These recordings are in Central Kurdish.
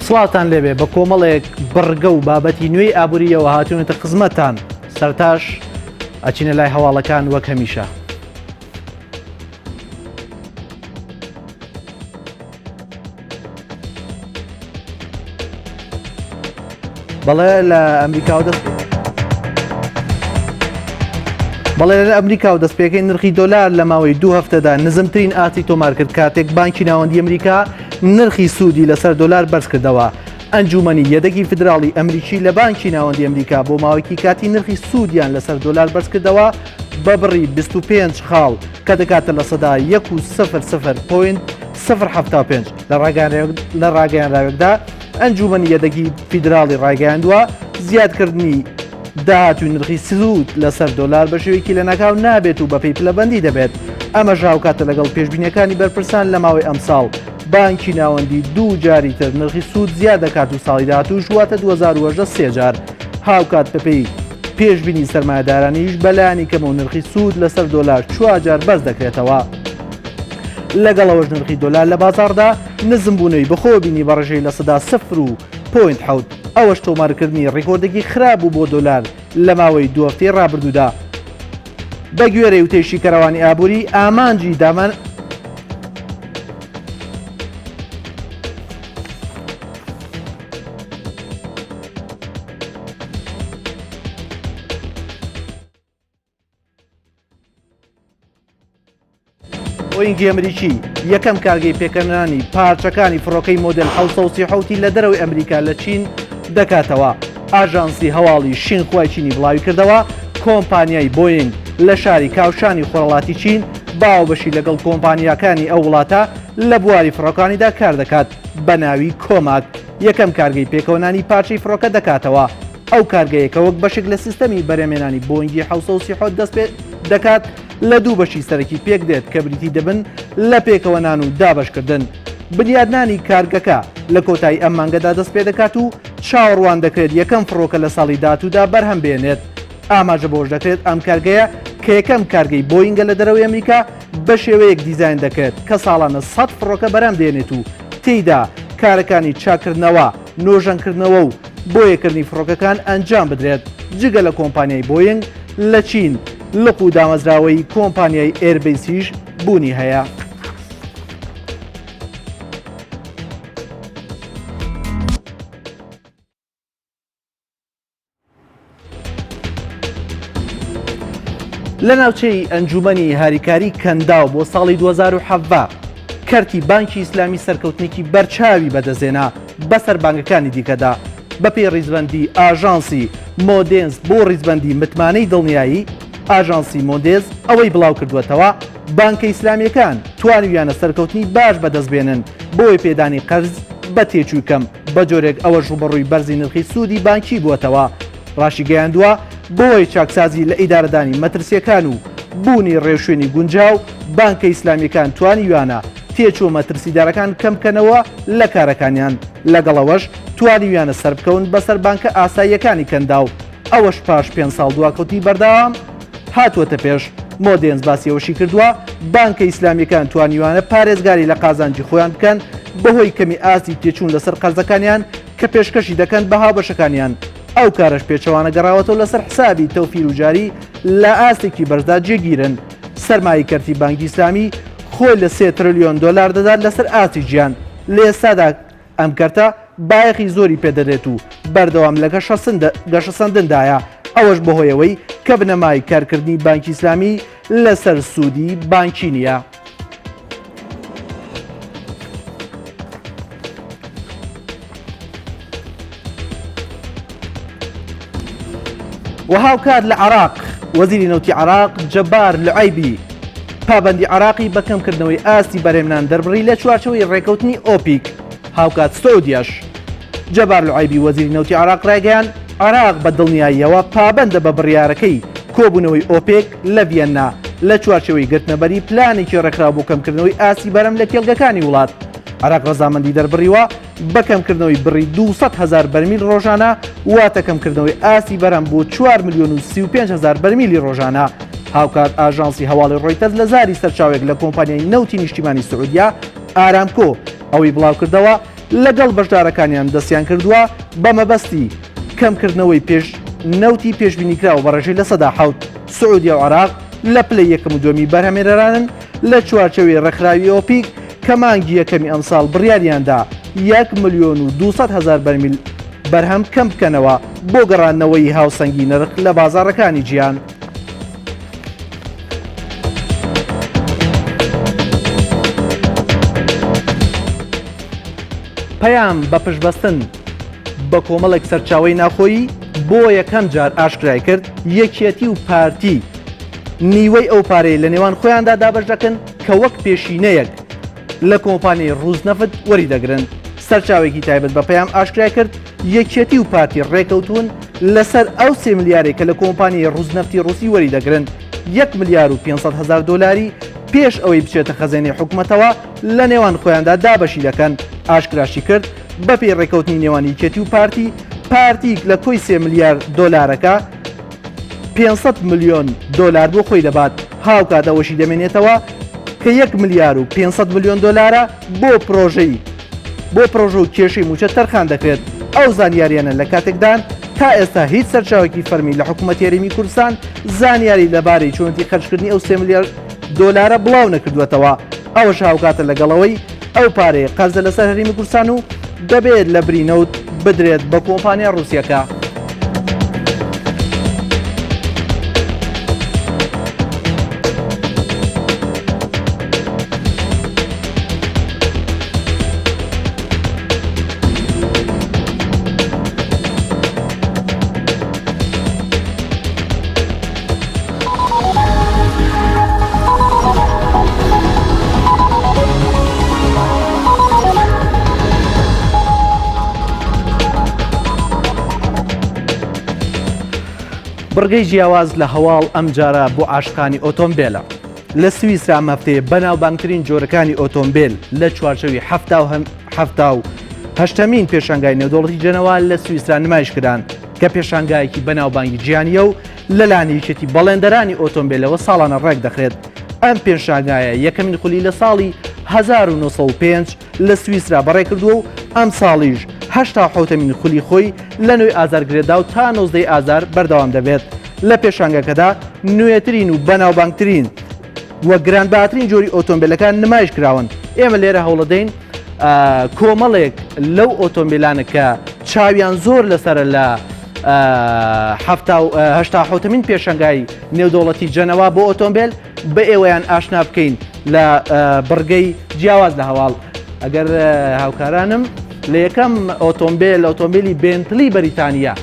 سڵاتان لێبێ بە کۆمەڵێک بڕگە و بابەتی نوێی ئابووریەوە هاتوونێتە خزمەتان سەرتاش ئەچینە لای هەواڵەکان وەک هەمیشە. بەڵێ لە ئەمریکا و دەستپێکەی نرخی دۆلار لە ماوەی 2 هەفتەدا نزمترین ئاتی تۆمار کرد کاتێک بانکی ناوەندی ئەمریکا نرخی سوودی لەسەر دۆلار بەرز کردەوە. ئەنجومەنی یەدەگی فدراڵی ئەمریکی لە بانکی ناوەندی ئەمریکا بۆ ماوەیەکی کاتی نرخی سوودیان لەسەر دۆلار بەرز کردەوە بە بڕی 25 خاڵ کە دەکاتە لە سەدا 1.00.075 لە ڕاگەیاندراوێکدا. ئەنجومەنی یەدەگی فیدراڵی ڕاگەیاندووە زیادکردنی داهاتووی نرخی سوود لەسەر دۆلار بە شێوەیەکی لە ناکاو نابێت و بە پێی پلەبەندی دەبێت. ئەمە ژاوکاتە لەگەڵ پێشبینیەکانی بەرپرسان لە ماوەی ئەمساڵ بانکی ناوەندی 2 جاری تر نرخی سوود زیاد دەکات و ساڵی داهاتوو واتە 2010 3 جار هاوکات بەپێی پێشبینی سەرمایەدارانیش بەلایانی کەم و نرخی سوود لەسەر دۆلار 4 جار بەرز دەکرێتەوە. لەگەڵەوەش نرخی دۆلار لە بازاڕدا نزمبوونەوەی بەخۆبینی بەڕێژەی لە سەدا 0.7 ئەوەش تۆمارکردنی ڕێکۆردێکی خراپ بوو بۆ دۆلار لە ماوەی 2 هەفتەی ڕابردوودا. بە گوێرەی وتێشی کەروانی ئابووری ئامانجی دامان بۆینگی ئەمریکی یەکەم کارگەی پێکەنانی پارچەکانی فڕۆکەی مۆدل 1970 لە دەرەوەی ئەمریکا لە چین دەکاتەوە. ئاژانسی هەواڵی شینخوای چینی بڵاوی کردەوە کۆمپانیای بۆینگ لە شاری کاوشانی خۆرەڵاتی چین باوبەشی لەگەڵ کۆمپانیاکانی ئەو وڵاتە لە بواری فڕۆکانیدا کار دەکات بە ناوی کۆماک. یەکەم کارگەی پێکەوەنانی پارچەی فڕۆکە دەکاتەوە. ئەو کارگەیەکە وەک بەشێک لە سیستەمی بەرهێمێنانی بۆینگی 1970 دەست پێ دەکات لە دوو بەشی سەرەکی پێک دێت کە بریتی دەبن لە پێکەوەنان و دابشکردن. بنیادنانی کارگەکە لە کۆتایی ئەم مانگەدا دەست پێ دەکات و چاوەڕوان دەکرێت یەکەم فڕۆکە لە ساڵی داهاتوودا بەرهەم بێنێت. ئاماژە بۆش دەکرێت ئەم کارگەیە کە یەکەم کارگەی بۆینگە لە دەرەوەی ئەمریکا بە شێوەیەک دیزاین دەکرێت کە ساڵانە 100 فڕۆکە بەرهەم دێنێت و تێیدا کارەکانی چاکردنەوە، نۆژەنکردنەوە و بۆیەکردنی فڕۆکەکان ئەنجام بدرێت. جگە لە کۆمپانیای بۆینگ لە چین لق و دامەزراوەی کۆمپانیای ئێربەیسیش بوونی هەیە. لە ناوچەی ئەنجومەنی هاریکاری کەنداو بۆ ساڵی 2017 کەرتی بانکی ئیسلامی سەرکەوتنێکی بەرچاوی بەدەستێنا بەسەر بانگەکانی دیکەدا. بەپێی ڕیزبەندی ئاژانسی مۆدێنس بۆ ڕیزبەندی متمانەی دڵنیایی ئاژانسی مۆندێز ئەوەی بڵاو کردوێتەوە بانکە ئیسلامیەکان توانویانە سەرکەوتنی باش بەدەستبێنن بۆی پێدانی قەرز بە تێچووی کەم بە جۆرێک ئەوە ڕوبەڕووی بەرزی نرخی سوودی بانکی بووەتەوە. ڕاشی گەیاندووە بۆی چاکسازی لە ئیدارەدانی مەترسیەکان و بوونی ڕێوشوێنی گونجاو بانکە ئیسلامیەکان توانیویانە تێچوو مەترسیدارەکان کەمکەنەوە لە کارەکانیان. لەگەڵەوەش توانیویانە سەربکەون بەسەر بانکە ئاساییەکانی کەنداو. ئەوەش پاش 5 ساڵ دواکەوتی بەردەوام هاتووەتە پێش. مۆدێنس باسیەوەشی کردووە بانکە ئیسلامیەکان توانیوانە پارێزگاری لە قازانجی خۆیان بکەن بەهۆی کەمی ئاستی تێچوون لەسەر قەرزەکانیان کە پێشکەشی دەکەن بە هاوبەشەکانیان. ئەو کارش پێچەوانە گەڕاوەتەوە لەسەر حسابی تەوفیر و جاری لە ئاستێکی بەرزدا جێگیرن. سەرمایی کەرتی بانکی ئیسلامی خۆی لە 3 تریلیۆن دۆلار دەدات لەسەر ئاستی گیان. لە ئێستادا ئەم کەرتە بایەخی زۆری پێدەدرێت و بەردەوام لە گەشە سەندندایە. ئەوەش بەهۆیەوەی کە بنەمای کارکردنی بانکی ئیسلامی لەسەر سوودی بانکی نییە. وهاوکات لە عێراق وەزیری نەوتی عێراق جەبار لوعەیبی پابەندی عێراقی بەکەمکردنەوەی ئاستی بەرهێمنان دەربڕی لە چوارچەوەی ڕێکەوتنی ئۆپیک. هاوکات سعودیەش جەبار لوعەیبی وەزیری نەوتی عێراق ڕایگەیاند عێراق بە دڵنیاییەوە پابەندە بە بڕیارەکەی کۆبوونەوەی ئۆپێک لە ڤیەننا لە چوارچەوەی گرتنەبەری پلانێکی ڕێکخراو بۆ کەمکردنەوەی ئاستی بەرەم لە کێڵگەکانی وڵات. عێراق ڕەزامەندی دەربڕیوە بەکەمکردنەوەی بڕی 200,000 بەرمیل ڕۆژانە واتە کەمکردنەوەی ئاستی بەرەم بۆ 4,35,000 بەرمیلی ڕۆژانە. هاوکات ئاژانسی هەواڵی ڕۆیتەرز لە زاری سەرچاوێک لە کۆمپانیای نەوتی نیشتیمانی سعودیا ئارامکۆ ئەوەی بڵاو کردەوە لەگەڵ بەشدارەکانیان دەستیان کردووە بە مەبەستی کەمکردنەوەی نەوتی پێشبینیکراوە بە ڕێژەی لە سەدا حەوت سعودی و عێراق لە پلەی یەکەم و دووەمی بەرهەمهێنەرانن لە چوارچەوەی ڕێکخراوی ئۆپیک کە مانگی یەکەمی ئەمساڵ بڕیاریاندا 1,200,000 بەرمیل بەرهەم کەم بکەنەوە بۆ گەڕانەوەی هاوسەنگی نرخ لە بازاڕەکانی جیهان. پەیام بە پشتبەستن بە کۆمەڵێک سەرچاوەی ناخۆیی بۆ یەکەم جار ئاشکرای کرد یەکێتی و پارتی نیوەی ئەو پارەی لە نێوان خۆیاندا دابەش دەکەن کە وەک پێشینەیەک لە کۆمپانیای ڕووزنەفت وەریدەگرن. سەرچاوێکی تایبەت بە پەیام ئاشکرای کرد یەکێتی و پارتی ڕێکەوتون لەسەر ئەو 3 ملیارێک کە لە کۆمپانیای ڕووزنەفتی ڕووسی وەریدەگرن 1,500,000 دلاری پێش ئەوەی بچێتە خەزێنەی حکوومەتەوە لە نێوان خۆیاندا دابەشی دەکەن. ئاشکراشی کرد بەپێی ڕێکەوتنی نێوانی یەکێتی و پارتیک لە کۆی 3 ملیارد دۆلارەکە 500 ملیۆن دۆلار بۆ خۆی دەبات. هاوکاتەوەشی دەمێنێتەوە کە 1,500 ملیۆن دۆلارە بۆ پرۆژە و کێشەی موچە تەرخان دەکرێت. ئەو زانیاریانە لە کاتێکدان تا ئێستا هیچ سەرچاوێکی فەرمی لە حکوومەتی هەرێمی کوردستان زانیاری لەبارەی چۆنتی خەرجکردنی ئەو 3 ملیارد دۆلارە بڵاو نەکردوێتەوە. ئەوەش هاوکاتە لەگەڵەوەی ئەو پارەیە قەرزە لەسەر هەرێمی کوردستان و دەبێت لە برینەوت بدرێت بە کۆمپانیا ڕووسیەکە. بڕگەی جیاواز لە هەواڵ ئەم جارە بۆ عاشقانی ئۆتۆمبیلە. لە سویسرا ئەم هەفتەیە بەناوبانگترین جۆرەکانی ئۆتۆمبیل لە چوارچەوی 78مین پێشانگای نێودەوڵەتی جەنەوە لە سویسرا نمایشکران کە پێشانگایەکی بەناوبانگی جیهانیە و لەلایەن یەکێتی بەڵێندەرانی ئۆتۆمبیلەوە ساڵانە ڕێک دەخرێت. ئەم پێشانگایە یەکەمین خولی لە ساڵی 1905 لە سویسرا بەڕێکردووە و ئەم ساڵیش 87مین خولی خۆی لە نوێی ئازارگرێدا و تا 19 ئازار بەردەوام دەبێت. لە پێشانگەکەدا نوێترین و بەناوبانگترین وە گرانباترین جۆری ئۆتۆمبیلەکان نمایش کراون. ئێمە لێرە هەوڵەدەین کۆمەڵێک لەو ئۆتۆمبیلانە کە چاویان زۆر لەسرە لە 87مین پێشەنگای نێودەوڵەتی جەنەوا بۆ ئۆتۆمبیل بە ئێوەیان ئاشنا بکەین لە بڕگەی جیاواز لە هەواڵ. ئەگەر هاوکارانم لە یەکەم ئۆتۆمبیلی بێنتلی بەریتانیا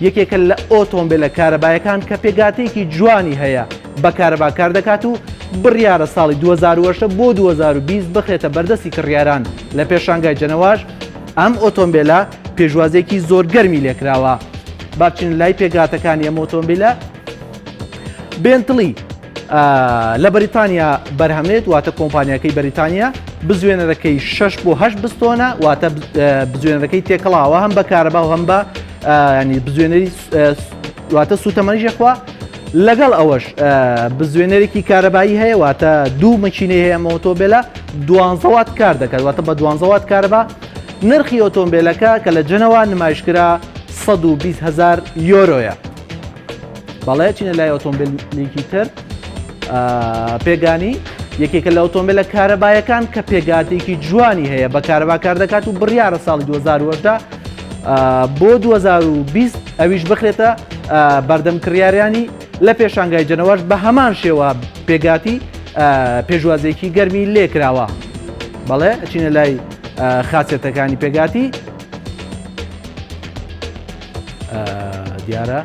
یەکێکە لە ئۆتۆمبیلە کارەبایەکان کە پێگاتێکی جوانی هەیە بە کارەبا کار دەکات و بڕیارە ساڵی 2008 بۆ 2020 بخرێتە بەردەستی کڕیاران لە پێشانگای جەنەواش. ئەم ئۆتۆمبیلە پێشوازێکی زۆر گەرمی لێکراوە. باچین لای پێگاتەکانی ئەم ئۆتۆمبیلە بێنتلی لە بەریتانیا بەرهەمێت واتە کۆمپانیاکەی بەریتانیا بزوێنەرەکەی 6 بۆ 8 بستۆنە واتە بزوێنەرەکەی تێکەڵاوە هەم بە کارەبا و هەم بە ینی بزوێنەری واتە سوتەمەنیژەخوا. لەگەڵ ئەوەش بزوێنەرێکی کارەبایی هەیە واتە دوو مەچینەی هەیە ئۆتۆمبیلە 12 وات کار دەکات واتە بە 12 وات کارەبا. نرخی ئۆتۆمبیلەکە کە لە جەنەوە نمایشکرا 120,000 یۆرۆیە. بەڵێ چینە لای ئۆتۆمبیلێکی تر پێگانی یەکێکە لە ئۆتۆمبیلە کارەبایەکان کە پێگاتێکی جوانی هەیە بە کارەبا کار دەکات و بڕیارە ساڵی 2010 بۆ 2020 ئەویش بخرێتە بەردەم کڕیاریانی لە پێشانگای جەنەوەش بە هەمان شێوە پێگاتی پێشوازێکی گەرمی لێکراوە. بەڵێ ئەچینە لای خاچێتەکانی پێگاتی دیارە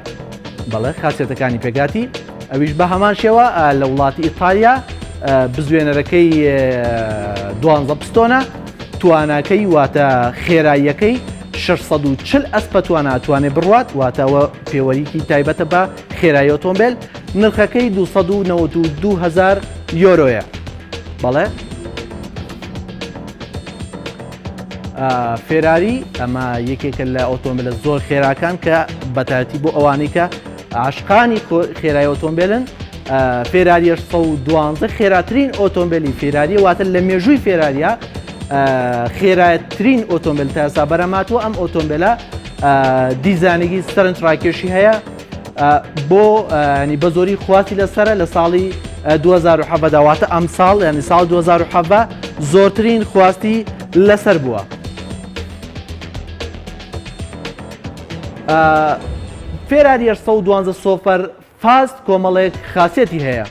بەڵێ خاچێتەکانی پێگاتی ئەویش بە هەمان شێوە لە وڵاتی ئیتالیا بزوێنەرەکەی 12 پستۆنە تواناکەی واتە خێراییەکەی 640 ئەسپە توانێت بڕوات واتەوە پێوەریکی تایبەتە بە خێرایی ئۆتۆمبیل. نرخەکەی 292,000 یۆرۆیە. بەڵێ فێراری ئەمە یەکێکە لە ئۆتۆمبیلە زۆر خێراکان کە بەتایبەتی بۆ ئەوانەی کە عاشقانی خێرایی ئۆتۆمبیلن. فێراری 112 خێراترین ئۆتۆمبیلی فێراری واتە لە مێژووی فێراریە خێرایەترین ئۆتۆمبیل تا ئێستا بەرەماتوە. ئەم ئۆتۆمبیلە دیزانێکی سەرنجڕاکێشی هەیە بۆ ینی بە زۆری خواتی لەسرە لە ساڵی 2007 داواتە ئەم ساڵ ینی ساڵ 2007 زۆرترین خواستی لەسەر بووە. فێراری 812 سۆفەر فاست کۆمەڵێک خاسیەتی هەیە،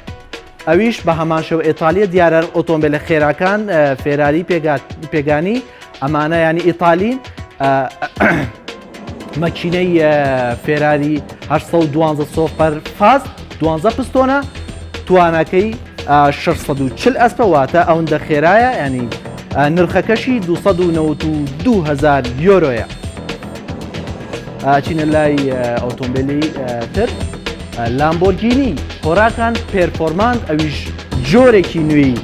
ئەویش بە هەمان شێوە ئیتالیە دیارە ئۆتۆمبیلە خێراکان فێراری پێگانی ئەمانە ینی ئیتالین مەکینەی فێراری 812 سۆفەر فاست 12 پستۆنە توانەکەی 640 ئەسپە واتە ئەوەندە خێرایە ینی نرخەکەشی 292,000 یۆرۆیە. چینە لای ئۆتۆمبیلی تر لامبۆرگینی خۆراکان پێرفۆرمانس ئەویش جۆرێکی نوێی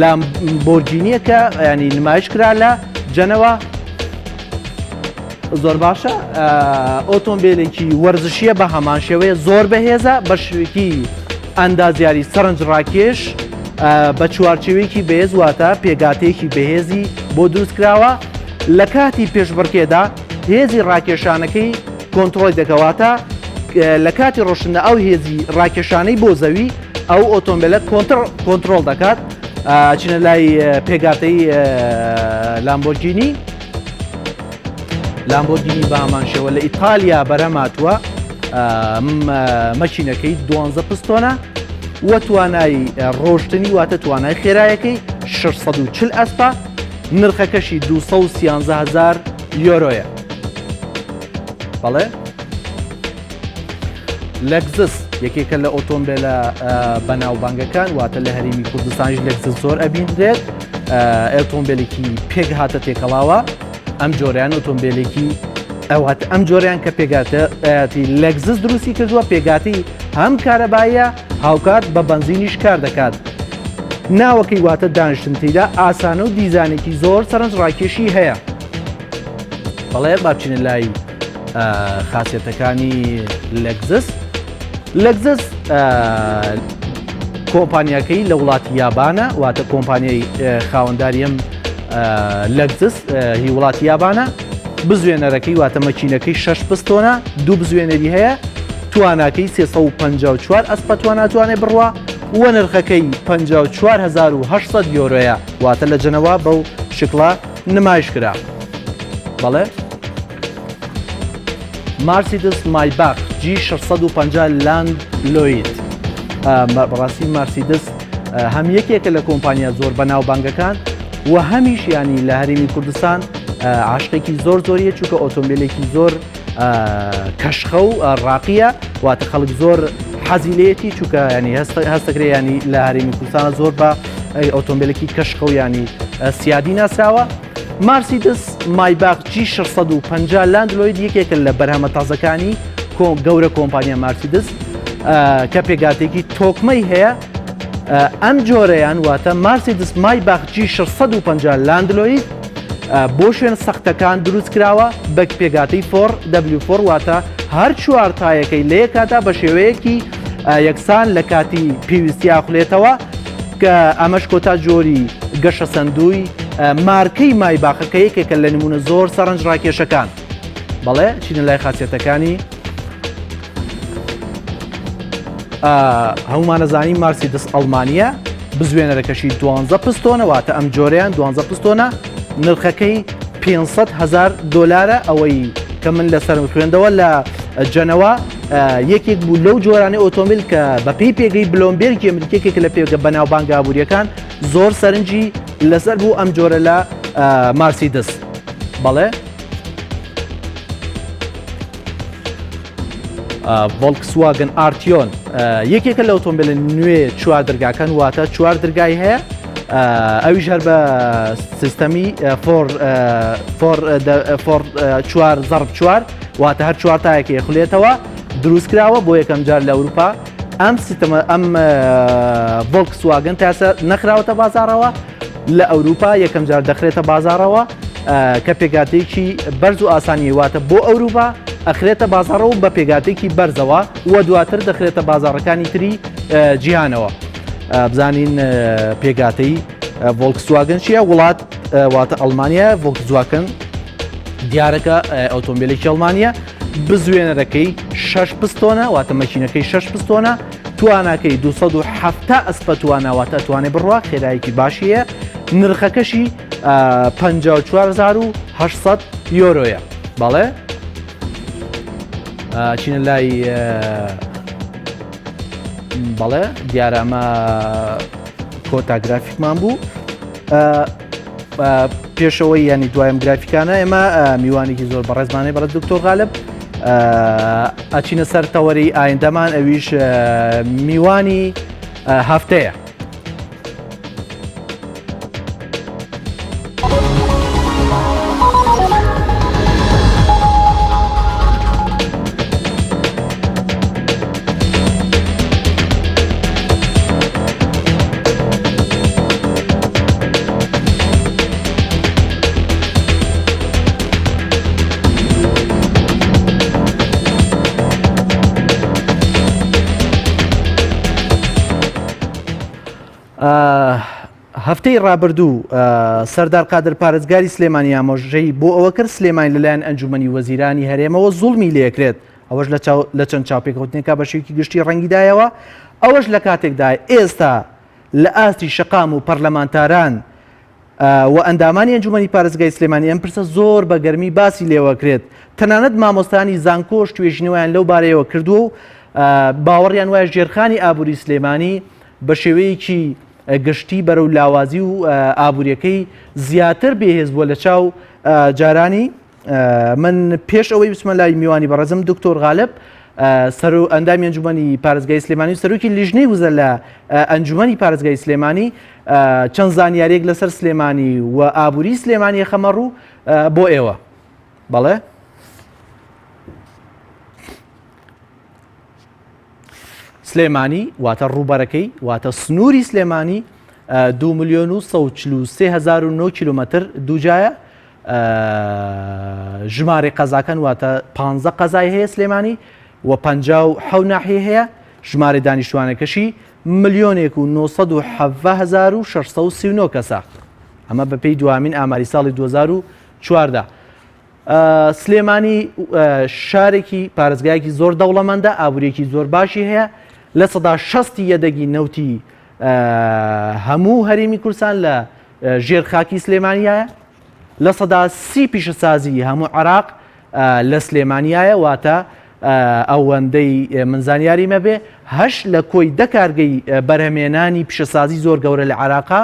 لامبۆرگینیە کە ینی نمایش کرا لە جەنەوە زۆر باشە. ئۆتۆمبیلێکی وەرزشیە بە هەمان شێوەیە زۆر بەهێزە بە شوێکی ئەندازیاری سەرنجڕاکێش بە چوارچێوەیەکی بەهێز واتە پێگاتەیەکی بەهێزی بۆ دروستکراوە. لە کاتی پێشبڕکێدا هێزی ڕاکێشانەکەی کۆنتڕۆل دەکەواتە لە کاتی ڕۆشنە ئەو هێزی ڕاکێشانەی بۆ زەوی ئەو ئۆتۆمبیلە کۆنتڕۆل دەکات. چینە لای پێگاتەی لامبۆرگینی بە هەمان شێوە لە ئیتالیا بەرەماتوە مەکینەکەی 12 پستۆنە وە توانایی ڕۆشتنی واتە توانای خێرایەکەی 640 ئەسپە نرخەکەشی 213,000 یۆرۆیە. بەڵێ لەگزس یەکێکە لە ئۆتۆمبیلە بەناوبانگەکان واتە لە هەرێمی کوردستانیش لەگزس زۆر ئەبینرێت. ئۆتۆمبیلێکی پێک هاتە تێکەڵاوە ئەم جۆریان ئۆتۆمبیلێکی ئەوات ئەم جۆریان کە پێگاتەتی لەگزس دروستی کردووە پێگاتی هەم کارەباییە هاوکات بە بەنزینیش کار دەکات. ناوەکەی واتە دانیشتنتیدا ئاسانە و دیزانێکی زۆر سەرنجڕاکێشی هەیە. بەڵێ بابچینە لای خاسیەتەکانی لەگزس. لەگزس کۆمپانیاکەی لە وڵاتی یابانە واتە کۆمپانیای خاوەنداریم لەگزس هی وڵاتی یابانە. بزوێنەرەکەی واتە مەکینەکەی 6 پستۆنە دوو بزوێنەری هەیە تواناکەی 354 ئەسپە تواناتوانێ بڕوە وە نرخەکەی 54,800 یۆرۆیە واتە لە جەنەوە بەو شکڵە نمایش کرا. بەڵێ مارسیدس مایباخ G650 لاند لۆید. بەڕاستی مارسیدس هەم یەکێکە لە کۆمپانیا زۆر بەناوبانگەکان و هەمیش ینی لە هەرێمی کوردستان عاشقێکی زۆر زۆریە چونکە ئۆتۆمبیلێکی زۆر کەشخە و ڕاقیە واتە خەڵک زۆر حەزی لێتی چونکە ینی هەستەکرێ ینی لە هەرێمی کوردستانە زۆر بە ئۆتۆمبیلێکی کەشخە و ینی سیادی ناسراوە. مارسیدس مایباخ G650 لاند لۆید یەکێکە لە بەرهەمە تازەکانی گەورە کۆمپانیا مارسیدس کە پێگاتێکی تۆکمەی هەیە. ئەم جۆرەیان واتە مارسیدس مایباخ G650 لاند لۆید بۆ شوێن سەختەکان دروست کراوە بە پێگاتەی W4 واتە هەر چوار تایەکەی لە یەکاتا بە شێوەیەکی یەکسان لە کاتی پێویستی ئاخولێتەوە کە ئەمەش کۆتا جۆری گەشە سندووی مارکەی مایباخەکە یەکێکە لە نمونە زۆر سەرنجڕاکێشەکان. بەڵێ چینە لای خاسیەتەکانی هەمومانەزانی مارسیدس ئەڵمانیە بزوێنەرەکەشی 12 پستۆنە واتە ئەم جۆرەیان 12 پستۆنە نرخەکەی 500,000 دۆلارە ئەوەی کە من لەسەر خوێندەوە لە جەنەوە یەکێک بوو لەو جۆرانی ئۆتۆمبیل کە بە پێی پێگەی بلۆمبێرگی ئەمریکێکێک لە پێگە بەناوبانگ ئابوووریەکان زۆر سەرنجی لەسەر بوو ئەم جۆرە لە مارسیدس. بەڵێ ڤۆلکسواگن ئارتیۆن یەکێکە لە ئۆتۆمبیلە نوێ چوار دەرگاکان واتە چوار دەرگای هەیە ئەویش هەر بە سیستەمی چوار زەرب چوار واتە هەر چوار تایەکە خولێتەوە دروست کراوە بۆ یەکەم جار لە ئەوروپا. ئەم سیستەمە ئەم ڤۆلکسواگن تاسە نەخراوەتە بازارەوە لە ئەوروپا یەکەم جار دەخرێتە بازارەوە کە پێگاتێکی بەرز و ئاسانی واتە بۆ ئەوروپا ئەخرێتە بازارەوە بە پێگاتێکی بەرزەوە وە دواتر دەخرێتە بازارەکانی تری جیهانەوە. بزانین پێگاتەی ڤۆلکسواگن چیە؟ وڵات واتە ئەڵمانیا ڤۆکسواگن دیارەکە ئۆتۆمبیلێکی ئەڵمانیا بزوێنەرەکەی 6 پستۆنە واتە مەکینەکەی 6 پستۆنە تواناکەی 270 ئەسپە تواناواتە توانێ بڕوا خێرایەکی باشیە نرخەکەشی 54,800 یۆرۆیە بەڵێ چینە لای بەڵێ دیارە ئەمە کۆتا گرافیکمان بوو پێشەوەی ینی دوایم گرافیکانە ئێمە میوانێکی زۆر بەڕێزمانەی بەڵێ دکتۆر غالب ئەچینە سەر تەوەری ئایندەمان ئەویش میوانی هەفتەیە. هەفتەی ڕابردوو سەردار قادر پارێزگاری سلێمانی ئامۆژەی بۆ ئەوە کرد سلێمانی لەلایەن ئەنجومەنی وەزیرانی هەرێمەوە زوڵمی لێکرێت ئەوەش لە چەند چاوپێکەوتنێکا بەشێکی گشتی ڕەنگیدایەوە ئەوەش لە کاتێکدا ئێستا لە ئاستی شەقام و پەرلەمانتاران و ئەندامانی ئەنجومەنی پارێزگای سلێمانی ئەم پرسە زۆر بە گەرمی باسی لێوەکرێت تەنانەت مامۆستانی زانکۆش توێژینەوەیان لەو بارەیەوە کردووە و باوەڕیان وایە ژێرخانی ئابووری سلێمانی بە شێوەیەکی گشتی بەرەو لاوازی و ئابوووریەکەی زیاتر بێهێز بووە لە چاو جارانی من پێش ئەوەی بچمە لای میوانی بەڕێزم دکتۆر غالب سەر و ئەندامی ئەنجومەنی پارێزگای سلێمانی و سەرۆکی لیژنەی وزە لە ئەنجومەنی پارێزگای سلێمانی چەند زانیاریەک لەسەر سلێمانی و ئابووری سلێمانی خەمەڕوو بۆ ئێوە بەڵێ سلێمانی واتە ڕووبەرەکەی واتە سنووری سلێمانی 2,143,009 کیلومتر دووجایە ژمارە قەزاکان واتە 15 قەزای هەیە سلێمانی و 57 ناحیە هەیە ژمارە دانیشتوانەکەشی 1,970,639 کەسە ئەمە بەپێی دوامین ئاماری ساڵی 2014 سلێمانی شارێکی پارێزگایەکی زۆر دەوڵەمەندە ئابووریەکی زۆر باشی هەیە لە سەدا 60 یەدەگی نەوتی هەموو هەرێمی کوردستان لە ژێرخاکی سلێمانیایە لە سەدا 30 پیشەسازی هەموو عێراق لە سلێمانیایە واتە ئەوەندەی منزانیاری مەبێ هەش لە کۆی دەکارگەی بەرهەمێنانی پیشەسازی زۆر گەورە لە عێراقا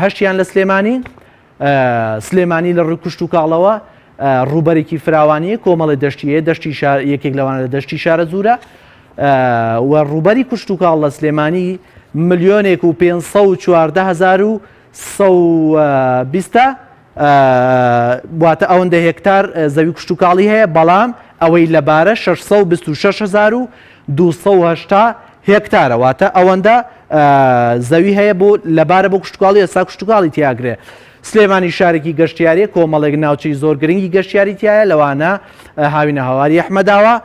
هەشتیان لە سلێمانی سلێمانی لە ڕووی کوشت و کاڵەوە ڕووبەرێکی فراوانیە کۆمەڵی دەشتیە دەشتی یەکێک لەوانە لە دەشتی شارە زورە و ڕووبەری کوشت و کاڵ لە سلێمانی 1,540,120 واتە ئەوەندە هێکتار زەوی کوشت و کاڵی هەیە بەڵام ئەوەی لەبارە 626,280 هێکتارە واتە ئەوەندە زەوی هەیە بۆ لەبارە بۆ کوشت و کاڵی ئێستا کوشت و کاڵی تیاگرێ سلێمانی شارێکی گەشتیاریە کۆمەڵێک ناوچەی زۆر گرنگی گەشتیاری تایە لەوانە هاوینە هاواری ئەحمەداوە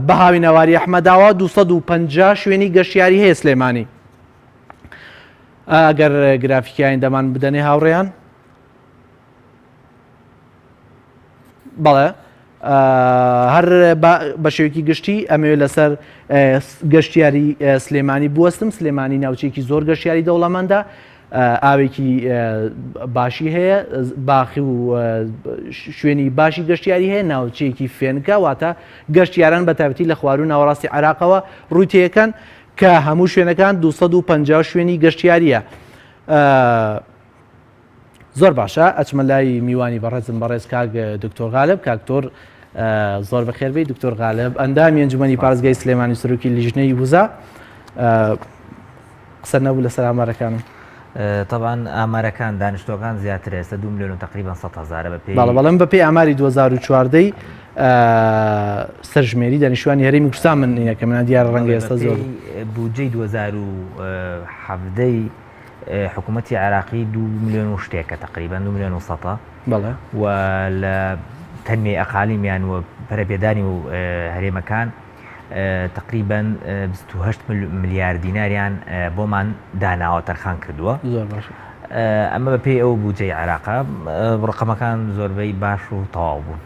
بە هاوینەواری ئەحمەداوە 250 شوێنی گەشتیاری هەیە سلێمانی ئەگەر گرافیکیان دەمان بدەنێ هاوڕێیان بەڵێ هەر بە شێوەیەکی گشتی ئەمەوێت لەسەر گەشتیاری سلێمانی بوەستم سلێمانی ناوچەیەکی زۆر گەشتیاری دەوڵەمەندە ئاوێکی باشی هەیە باخی و شوێنی باشی گەشتیاری هەیە ناوچەیەکی فێنکە واتە گەشتیاران بە تایبەتی لە خوار و ناوەڕاستی عێراقەوە ڕووتێکەن کە هەموو شوێنەکان 250 شوێنی گەشتیاریە زۆر باشە ئەچمە لای میوانی بەڕێزم بەڕێز کاک دکتۆر غالب کاکتۆر زۆر بەخێربەی دکتۆر غالب ئەندامی ئەنجومەنی پارێزگای سلێمانی سەرۆکی لیژنەی وزە قسە نەبوو لەسەر ئامارەکانم طبعا ئامارەکان دانیشتوەکان زیاتر ئێستا 2 ملیۆن و تقریبا 100,000 بەپێی بەڵام بەپێی ئاماری 2014 سەرژمێری دانیشتوانی هەرێمی کوردستان من نییە کە منە دیارە ڕەنگە ئێستا زۆر بودجەی 2017 حکوومەتی عێراقی 2 ملیۆن و شتێکە تقریبا 2 ملیۆن و 100 بەڵێ و لە تەنمێ ئەقالیمیان و پەرەپێدانی و هەرێمەکان تقریبا 28 ملیار دیناریان بۆمان داناوە تەرخان کردووە زۆر باش ئەمە بە پێی ئەو بوجەی عێراقا ڕقەمەکان زۆربەی باش و تەواو بوون.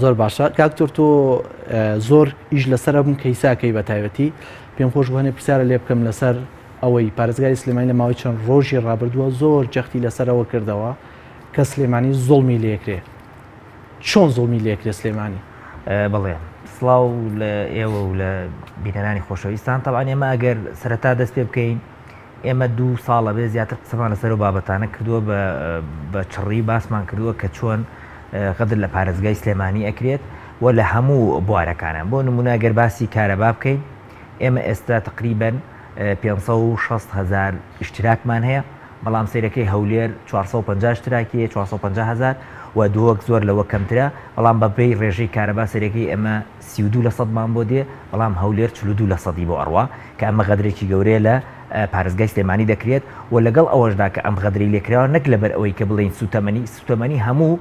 زۆر باشە کاکتۆر تۆ زۆر ئیش لەسەر بوون کەیساکەی بە تایبەتی پێم خۆش بوانێ پرسیارە لێ بکەم لەسەر ئەوەی پارێزگای سلێمانی لە ماوەی چەند ڕۆژی ڕابردووە زۆر جەختی لەسەرەوە کردەوە کە سلێمانی زوڵمی لێکرێ چۆن زوڵمی لێکرێ سلێمانی؟ بڵێ سڵاو لە ئێوە و لە بینەرانی خۆشەویستان تەبعاً ئێمە ئەگەر سەرەتا دەست پێ بکەین ئێمە 2 ساڵە بێ زیاتر قسەمان لەسەر و بابەتانە کردووە بە چڕی باسمان کردووە کە چۆن قەدر لە پارێزگای سلێمانی ئەکرێت و لە هەموو بوارەکانە بۆ نمونە ئەگەر باسی کارەبا بکەین ئێمە ئێستا تقریباً 560,000 ئیشتراکمان هەیە بەڵام سەیرەکەی هەولێر 450 اشتراکیە 450,000 و دووەک زۆر لەوە کەمترە بەڵام بەپێی ڕێژەی کارەبا سەرەکەی ئەمە 32% بۆ دێ بەڵام هەولێر 42% بۆ ئەڕوا کە ئەمە غەدرێکی گەورەیە لە پارێزگای سلێمانی دەکرێت و لەگەڵ ئەوەشدا کە ئەم غەدری لێکراوە نەک لەبەر ئەوەی کە بڵین سوتەمەنی هەموو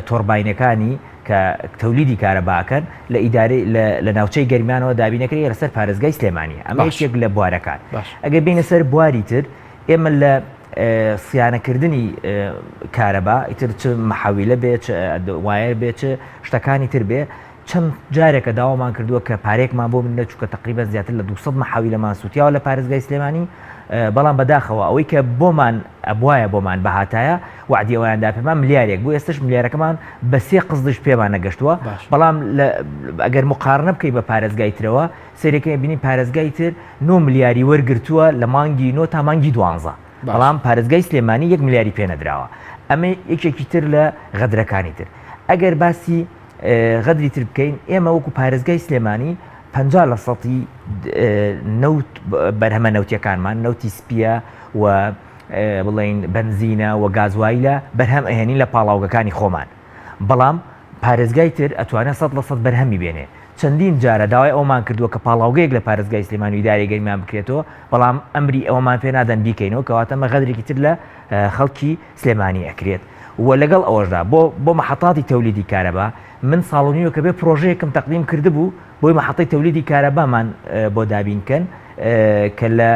تۆڕباینەکانی کە تەولیدی کارەباکەن لە ئیدارەی لە ناوچەی گەرمیانەوە دابینەکەی لەسەر پارێزگای سلێمانی ئەمە یەکێک لە بوارەکان. ئەگەر بینە سەر بواری تر ئێمە لە سیانەکردنی کارەبا ئیتر چ مەحاویلە بێ وایر بێ چ شتەکانی تر بێ چەند جارێکە داوامان کردووە کە پارێکمان بۆ من نەچووکە تقریبا زیاتر لە 200 مەحاویلەمان سووتیاوە لە پارێزگای سلێمانی بەڵام بەداخەوە ئەوەی کە بۆمان ئەبوایە بۆمان بەهاتایە وعدیەوەیاندا پێمان ملیارێک بۆ ئێستش ملیارەکەمان بە 3 قزدش پێمان نەگەشتووە بەڵام ئەگەر مقارنە بکەی بە پارێزگای ترەوە سەرێکی بینی پارێزگای تر 9 ملیاری وەرگرتووە لە مانگی 9 تا مانگی 12 بەڵام پارێزگای سلێمانی 1 ملیاری پێ نەدراوە ئەمە یەکێکی تر لە غەدرەکانی تر. ئەگەر باسی غەدری تر بکەین ئێمە وەکو پارێزگای سلێمانی 50% نەوت بەرهەمە نەوتیەکانمان نەوتی سپیە و بڵین بنزینە و گازوایلە بەرهەم ئەهێنین لە پاڵاوگەکانی خۆمان بەڵام پارێزگای تر ئەتوانێت 100% بەرهەمی بێنێ. چەندین جارە داوای ئەومان کردووە کە پاڵاوگەیەک لە پارێزگای سلێمانی و ئیدارەی گەرمیان بکرێتەوە بەڵام ئەمری ئەومان پێ نادەن بیکەینەوە کەواتە ئەمە غەدرێکی تر لە خەڵکی سلێمانی ئەکرێت و لەگەڵ ئەوەشدا بۆ مەحەطاتی تەولیدی کارەبا من ساڵونیوە کە بێ پرۆژەیەکم تەقدیم کردبوو بۆی مەحەطەی تەولیدی کارەبامان بۆ دابینکەن کە لە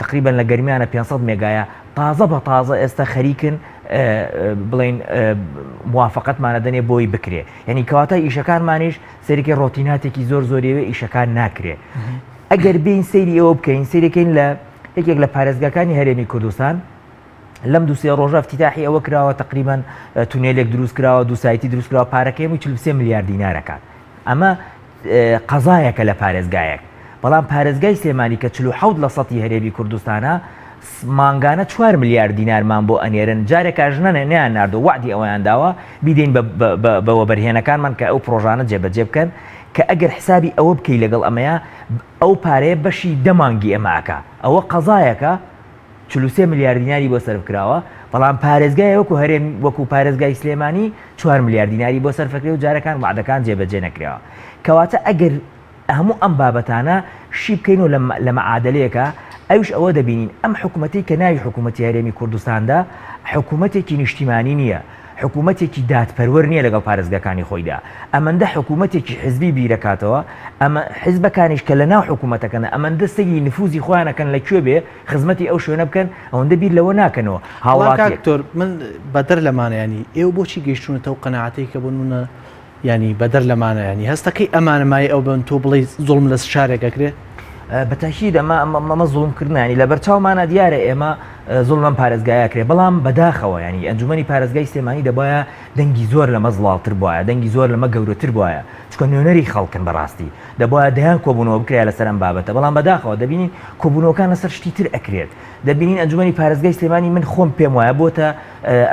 تقریبا لە گەرمیانە 500 مێگایە تازە بە تازە ئێستا خەریکن بڵین موافقەتمانە دەنێ بۆی بکرێ یعنی کەواتە ئیشەکانمانیش سەرێکی ڕۆتیناتێکی زۆر زۆریەوە ئیشەکان ناکرێ. ئەگەر بین سەیری ئەوە بکەین سەیرەکەین لە یەکێک لە پارێزگاکانی هەرێمی کوردستان لەم 2 ڕۆژە افتتاحی ئەوە کراوە تقریبا تونێلێک دروست کراوە 2 سایتی دروست کراوە پارەکەی 43 میلیارد دینارەکان ئەمە قەزایەکە لە پارێزگایەک بەڵام پارێزگای سلێمانی کە 47% هەرێمی کوردستانە مانگانە 4 میلیارد دینارمان بۆ ئەنێرن جارێکا ژنە نەیان ناردو وعدی ئەویان داوە بیدەین بەوە بەرهێنەکانمان کە ئەو پرۆژانە جێبەجێ بکەن کە ئەگەر حسابی ئەوە بکەی لەگەڵ ئەمەیە ئەو پارەیە بەشی دەمانگی ئەماکە ئەوە قەزایەکە 43 میلیارد دیناری بۆ سەرف کراوە بەڵام پارێزگای وەکو هەرێم وەکو پارێزگای سلێمانی 4 میلیارد دیناری بۆ سەرفەکرێ و جارەکان وعدەکان جێبەجێ نەکراوە کەواتە ئەگەر هەموو ئەم بابەتانە شی بکەین و لە مەعادلەیەکە ئەوش ئەوە دەبینین ئەم حکوومەتی کە ناوی حکوومەتی هەرێمی کوردستاندا حکوومەتێکی نیشتیمانی نییە حکوومەتێکی دادپەروەر نییە لەگەڵ پارێزگەکانی خۆیدا ئەمەندە حکوومەتێکی حزبی بیرەکاتەوە ئەمە حیزبەکانیش کە لە ناو حکوومەتەکەن ئەمەندە سەگی نفوزی خۆیانەکەن لەکوێ بێ خزمەتی ئەو شوێنە بکەن ئەوەندە بیر لەوە ناکەنەوە هاوڵاتیکتۆر من بەدەر لەمانە ینی ئێوە بۆچی گەیشتونەتەوە قەنەعەتەی کە بۆنونە ینی بەدەر لەمانە ینی هەستەکەی ئەمانە مای ئەو بن تۆ بڵێ زوڵم لە شارێکەکرێت بەتاکید ئەمە زوڵمکردنانی لە بەرچاومانە دیارە ئێمە زوڵم پارێزگایەکرێ بەڵام بەداخەوە ینی ئەنجومەنی پارێزگای سلێمانی دەبایە دەنگی زۆر لەمە زڵالتر بواە دەنگی زۆر لەمە گەورەتر بواە چکە نوێنەری خەڵکن بەڕاستی دەبایە دەیان کۆبوونەوە بکرێ لەسەر ئەم بابەتە بەڵام بەداخەوە دەبینین کۆبوونەوەکان لەسەر شتی تر ئەکرێت دەبینین ئەنجومەنی پارێزگای سلێمانی من خۆم پێم وایە بۆتە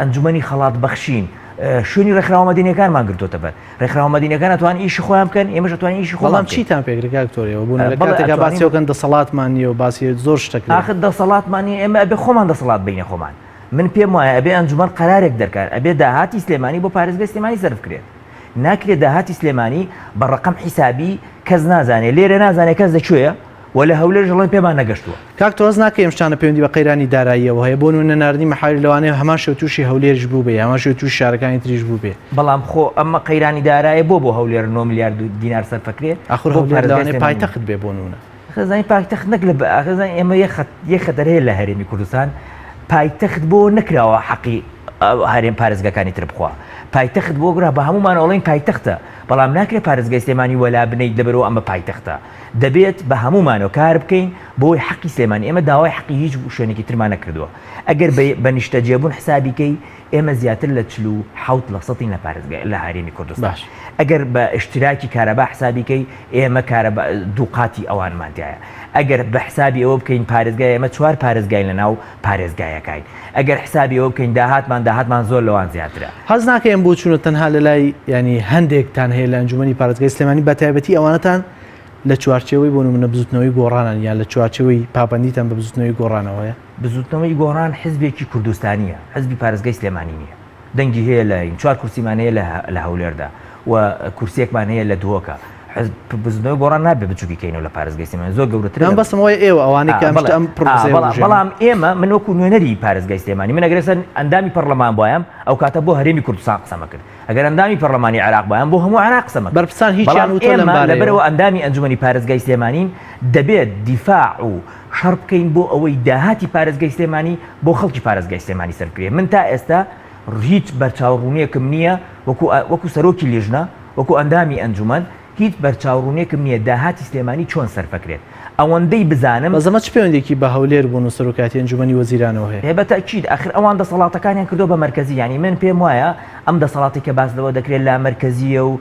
ئەنجومەنی خەڵات بەخشین شوێنی ڕێکخراوەمەدینەکانمان گرتوتە بەر ڕێکخراوەمەدینەکان ئەتوانن ئیشی خۆیان بکەن ئێمە ئەتوانین ئیشی خۆڵام چیتان پێگرێت کاکتۆریەوە بوون لە کاتێکا باسیەوەکەن دەسەڵاتمان نیە و باسی زۆر شتەکە ئاخر دەسەڵاتمانی ئێمە ئەبێ خۆمان دەسەڵات بینە خۆمان من پێم وایە ئەبێ ئەنجومەن قەرارێک دەرکات ئەبێ داهاتی سلێمانی بۆ پارێزگای سلێمانی سەرف کرێت ناکرێت داهاتی سلێمانی بە ڕقم حیسابی کەس نازانێت لێرە نازانێت کەس لەکوێیە و لە هەولێر ژەڵێن پێمان نەگەشتووە کاکتۆز ناکەیم شتانە پەیوەندی بە قەیرانی داراییەوە هەیە بۆ نمونە ناردنی مەحاویل لەوانەیە هەمان شێوە تووشی هەولێرش بوو بێ هەمان شێوە تووشی شارەکانی تریش بوو بێ بەڵام خۆ ئەمە قەیرانی دارایە بۆ هەولێر 9 میلیارد دینار سەرفەکرێت ئاخر هەولێر لەوانەیە پایتەخت بێ بۆ نمونە خزانی پایتەخت نەک لە ئەخزان ئێمە یەک خەتەر هەیە لە هەرێمی کوردستان پایتەخت بۆ نەکراوە حەقی هەرێم پارێزگاکانی تر بخوا پایتەخت بۆ گرا بە هەمومان ئەڵێن پایتەختە بەڵام ناکرێت پارێزگای سلێمانی وەلا بنیت لەبەرەوە ئەمە پایتەختە دەبێت بە هەمومانەوە کار بکەین بۆی حەقی سلێمانی ئێمە داوای حەقی هیچ شوێنێکی ترمان نەکردووە ئەگەر بە نیشتە جێبوون حسابیکەی ئێمە زیاتر لە 47% لە پارێزگای لە هەرێمی کوردستان ئەگەر بە اشتراکی کارەبا حسابیکەی ئێمە دووقاتی ئەوانماندایە ئەگەر بە حسابی ئەوە بکەین پارێزگای ئێمە 4 پارێزگای لەناو پارێزگایەکەین ئەگەر حسابی ئەوە بکەین داهاتمان زۆر لەوان زیاترە حەز ناکەم بۆ چوونە تەنها لە لای ینی هەندێکتان هەیە لە ئەنجومەنی پارێزگای سلێمانی بە تایبەتی ئەوانەتان لە چوارچێوەی بۆ نمونە بزوتنەوەی گۆڕانن یان لە چوارچێوەی پابەندیتان بە بزوتنەوەی گۆڕانەوەیە بزوتنەوەی گۆڕان حزبێکی کوردستانیە حزبی پارێزگای سلێمانی نییە دەنگی هەیە لە 4 کورسیمان هەیە لە هەولێردا و کورسێکمان هەیە لە دووەکە بزنەوەی گۆڕان نابێت بچووکی کەینەوە لە پارێزگای سلێمانی زۆر گەورەترە بەسمەوەی ئێوە ئەوانەی کە ئەم بەڵام ئێمە من وەکو نوێنەری پارێزگای سلێمانی من ئەگەرسەن ئەندامی پەرلەمان بۆیم ئەو کاتە بۆ هەرێمی کوردستان قسەمە کرد ئەگەر ئەندامی پەرلەمانی عێراق بۆیم بۆ هەموو عێراق قسەمە بەرپرسان هیچیان وتە لەبەرەوە ئەندامی ئەنجومەنی پارێزگای سلێمانین دەبێت دیفاع و شەڕ بکەین بۆ ئەوەی داهاتی پارێزگای سلێمانی بۆ خەڵکی پارێزگای سلێمانی سەرکرێ من تا ئێستا هیچ بەرچاوڕوونیەکم نییە وەکو سەرۆکی لێژنە وەکو ئەندامی ئەنجومەن هیچ بەرچاوڕوونیەکم نییە داهاتی سلێمانی چۆن سەرفەکرێت ئەوەندەی بزانم بەزەمە چ پەیوەندێکی بە هەولێر بوون و سەرۆکاتی ئەنجومەنی وەزیرانەوە هەیە بەتەکید ئاخر ئەوان دەسەڵاتەکانیان کردو بە مەرکەزی ینی من پێم وایە ئەم دەسەڵاتی کە باس لەوە دەکرێت لە مەرکەزیە و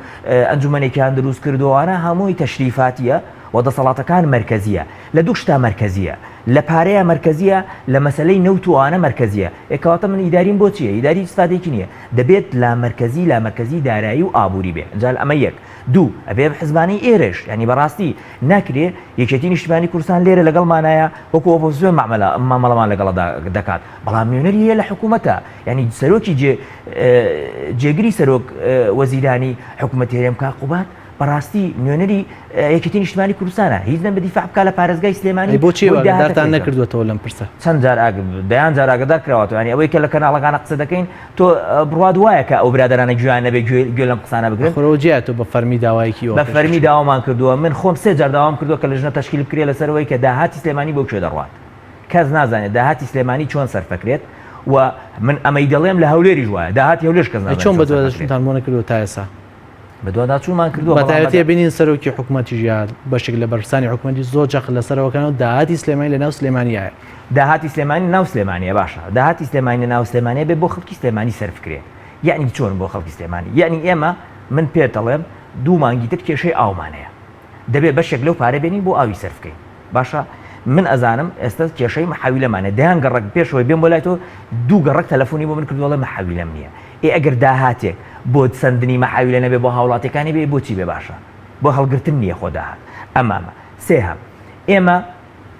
ئەنجومەنێکیان دروست کردووانە هەمووی تەشریفاتیە و دەسەڵاتەکان مەرکەزیە لە دوو شتا مەرکەزیە لە پارەیە مەرکەزیە لە مەسلەی نەوتوانە مەرکەزیە ێکەواتە من ئیداریم بۆ چییە ئیداری استادێکی نییە دەبێت لا مەرکەزی دارایی و ئابووری بێ جال ئەمە یەک دوو ئەبێ حزبانی ئێرش ینی بەڕاستی ناکرێ یەکێتی نیشتیمانی کوردستان لێرە لەگەڵمانایە وەکو ئۆپۆزیسیۆن مامەڵەمان لەگەڵ دەکات بەڵام نوێنەری هەیە لە حکوومەتە ینی سەرۆکی جێگری سەرۆک وەزیرانی حکوومەتی هەرێم کاقوبات بەڕاستی نوێنەری یەکێتی نیشتیمانی کوردستانە هیچ نە بەدیفاع بکات لە پارێزگای سلێمانی بۆچی ئاگادارتان نەکردوێتەوە لەم پرسە چەند جار دەیان جار ئاگادار کراوەتەوە ینی ئەوەی کە لە کەناڵەکانە قسە دەکەین تۆ بڕواد وایە کە ئەو برادرانە گوێیان نەبێ گوێ لەم قسانە بگرن خۆرەوەجیاتۆ بە فەرمی داوایەکی بە فەرمی داوامان کردووە من خۆم 3 جار داوام کردووە کە لەژنە تەشکیل بکرێت لەسەرەوەی کە داهاتی سلێمانی بۆ کوێ دەڕوات کەس نازانێت داهاتی سلێمانی چۆن سەرفەکرێت و من ئەمەی دەڵێم لە هەولێریش وایە داهاتی هەولێرش کەس نازانێت چۆن بەدوادەچونتان بۆ نەکردووە تا ئێستا بەدواداچوومان کردووە بەتایبەتی بینین سەرۆکی حکوومەتی ژیان بەشێک لە بەرپرسانی حکوومەتی زۆر جەق لەسەرەوەکانەوە داهاتی سلێمانی لە ناو سلێمانیایە داهاتی سلێمانی ناو سلێمانیە باشە داهاتی سلێمانی ناو سلێمانیە بێ بۆ خەڵکی سلێمانی سەرفکرێت یعنی چۆن بۆ خەڵکی سلێمانی یعنی ئێمە من پێ دەڵێم دوو مانگی تر کێشەی ئاومانەیە دەبێت بەشێک لەو پارە بێنین بۆ ئاوی سەرفکەین باشە من ئەزانم ئێستا کێشەی مەحاویلەمانە دەیان گەڕک پێشەوەی بێم بۆ لای تۆ دوو گەڕک تەلەفۆنی بۆ من کردووەڵێ مەحاویلەم نییە ئەگەر داهاتێک بۆ سندنی مەحاویلە نەبێ بۆ هاوڵاتەکانی بێ بۆچی بێ باشە بۆ هەڵگرتن نییە خۆ داهات ئەمامە سێهەم ئێمە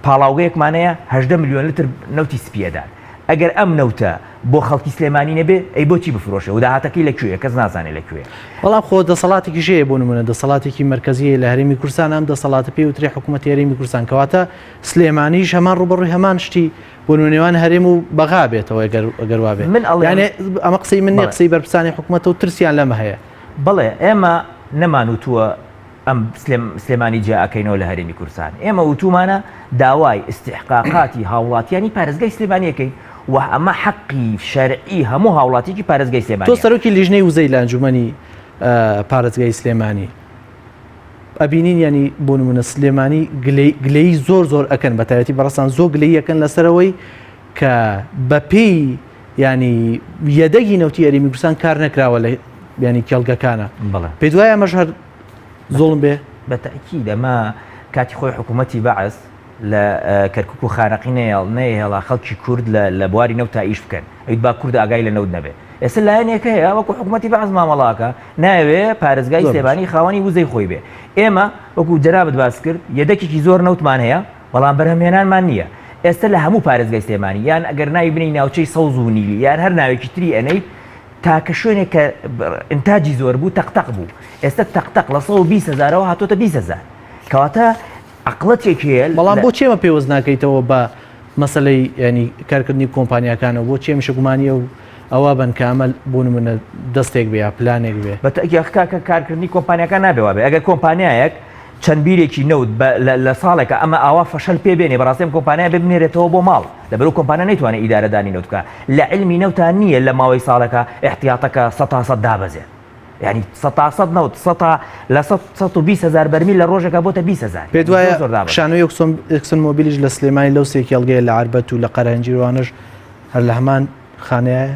پاڵاوگەیەکمانەیە 18 میلیۆن لتر نەوتی سپیەدان ئەگەر ئەم نەوتە بۆ خەڵکی سلێمانی نەبێ ئەی بۆچی بفرۆشێ و داهاتەکەی لەکوێیە کەس نازانێت لەکوێیە بەڵام خۆ دەسەڵاتێکی ژەیە بۆ نمونە دەسەڵاتێکی مرکزیە لە هەرێمی کوردستان ئەم دەسەڵاتە پێی وترێ حکوومەتی هەرێمی کوردستان کەواتە سلێمانیش هەمان ڕوبەڕووی هەمان شتی بۆ نوێنێوان هەرێم و بەغا بێتەوە ئەگەر وا بێت یانێ ئەمە قسەی من نیە قسەی بەرپرسانی حکوومەتە و ترسیان لەمە هەیە بەڵێ ئێمە نەمانوتووە ئەم سلێمانی جیاکەینەوە لە هەرێمی کوردستان ئێمە وتومانە داوای استحقاقاتی هاوڵاتیانی پارێزگای سلێمانیەکەی و ئەمە حەقی شەرعی هەموو هاوڵاتێکی پارێزگای سلێمانی تۆ سەرۆکی لیژنەی وزەی لە ئەنجومەنی پارێزگای سلێمانی ئەبینین ینی بۆ نمونە سلێمانی گلەی زۆر ئەکەن بە تایبەتی بەڕاستان زۆر گلەی ئەکەن لەسەرەوەی کە بەپێی ینی یەدەگی نەوتی هەرێمی کوردستان کار نەکراوە لە ینی کێڵگەکانە پێی دوایە ئەمەش هەر زۆڵم بێ بەتەکید ئەمە کاتی خۆی حکوومەتی بەعس لە کەرکک و خانەقی نەیهێڵا خەڵکی کورد لە بواری نەوت تا ئیش بکەن ئەویت با کورد ئاگای لە نەوت نەبێ ئێستا لایەنێکە هەیە وەکو حکوومەتی بەعس مامەڵاکە ناوێ پارێزگای سلێمانی خاوەنی وزەی خۆی بێ ئێمە وەکو جەنابەت باس کرد یەدەکێکی زۆر نەوتمان هەیە بەڵام بەرهەمهێنانمان نییە ئێستا لە هەموو پارێزگای سلێمانی یان ئەگەر ناوی بنی ناوچەی سەوز و نیلی یان هەر ناوێکی تری ئەنەی تاکە شوێنێک کە ئینتاجی زۆر بوو تەقتەق بوو ئێستا تەقتەق لە 120,000ەوە هاتۆتە 20,000 کەواتە عقڵەتێکی هەیە بەڵام بۆ چێمە پێوەست ناکەیتەوە بە مەسەلەی ینی کارکردنی کۆمپانیەکانەوە بۆ چێمە شگومانیە و ئەوە بن کامل بۆ نمونە دەستێک بێ یا پلانێک بێ بەتەکیکە کارکردنی کۆمپانیەکان نابێوا بێ ئەگەر کۆمپانیایەک چەند بیرێکی نەوت لە ساڵێکە ئەمە ئاوا فەشەل پێ بێنێ بەڕاستیم کۆمپانیا ببنێرێتەوە بۆ ماڵ لەبەرەوە کۆمپانیا نەیتوانێت ئیدارەدانی نەوت بکە لە علمی نەوتان نییە لە ماوەی ساڵەکە احتیاطەکە 100% دابەزێت یعنی 100% نەوت 120,000 بەرمیل لە ڕۆژێکە بۆتە 20,000 پێ وایە شانۆی ئەکسن مۆبیلیش لە سلێمانی لەو سێکێڵگەیە لە عربەت و لە قەرەنجیروانش هەر لە هەمان خانەیە